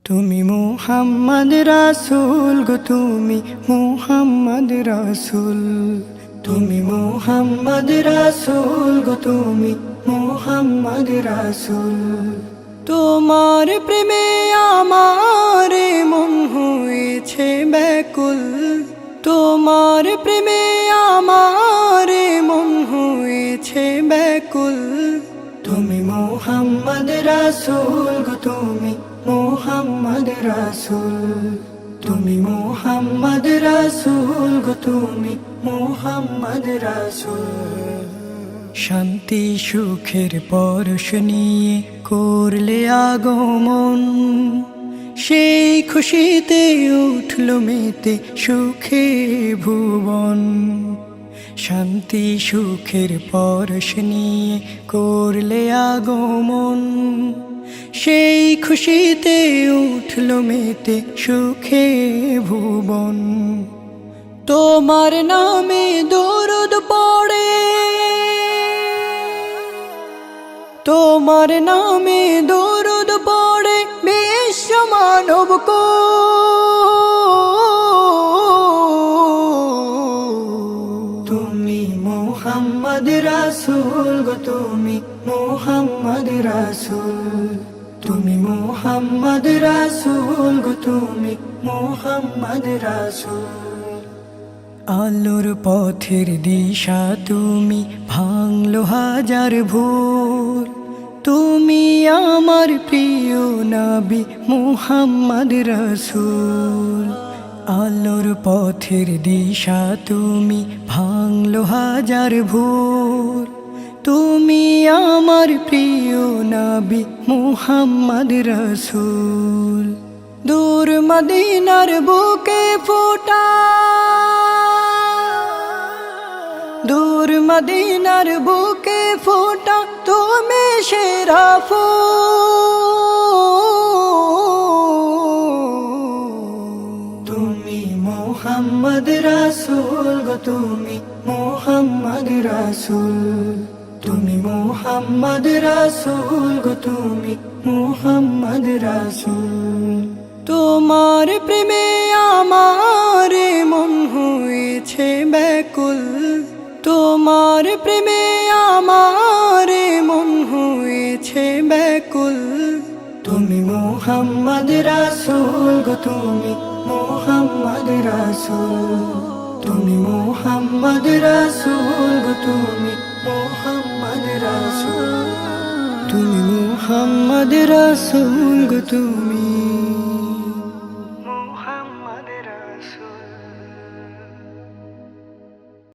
তুমি মুহাম্মদ রাসূল গো, তুমি মুহাম্মদ রাসূল। তুমি মুহাম্মদ রাসূল গো, তুমি মুহাম্মদ রাসূল। তোমার প্রেমে আমার মন হয়েছে ব্যাকুল, তোমার প্রেমে আমার মন হয়েছে ব্যাকুল। তুমি মুহাম্মদ রাসূল গো, তুমি মুহাম্মদ রাসূল। তুমি মুহাম্মদ রাসূল গো, তুমি মুহাম্মদ রাসূল। শান্তি সুখের পরশ নিয়ে করলে আগমন, সেই খুশিতে উঠল মেতে সুখে ভুবন। শান্তি সুখের পরশ নিয়ে করলে আগমন, সেই খুশিতে উঠল মেতে সুখে ভুবন। তোমার নামে দরুদ পড়ে, তোমার নামে দরুদ পড়ে বিশ্ব মানব কো। তুমি মুহাম্মদ রাসূল গো, তুমি মুহাম্মদ রাসূল। তুমি মুহাম্মদ রাসূল গো, তুমি মুহাম্মদ রাসূল। আলোর পথের দিশা তুমি, ভাঙলো হাজার ভুল। তুমি আমার প্রিয় নবী মুহাম্মদ রাসূল। আলোর পথের দিশা তুমি, ভাঙলো হাজার ভুল। তুমি আমার প্রিয় নবী মুহাম্মদ রাসূল। দূর মদিনার বুকে ফোটা, দূর মদিনার বুকে ফোটা তুমি সেরা ফুল। তুমি মুহাম্মদ রাসূল গো, তুমি মুহাম্মদ রাসূল। তুমি মুহাম্মদ রাসূল গো, তুমি মুহাম্মদ রাসূল। তোমার প্রেমে আমার মন হয়েছে ব্যাকুল, তোমার প্রেমে আমার মন হয়েছে ব্যাকুল। তুমি মুহাম্মদ রাসূল গো, তুমি মুহাম্মদ রাসূল। তুমি মুহাম্মদ রাসূল গো, তুমি মুহাম্মদ রাসূল। তুমি মুহাম্মদ রাসূল গো, তুমি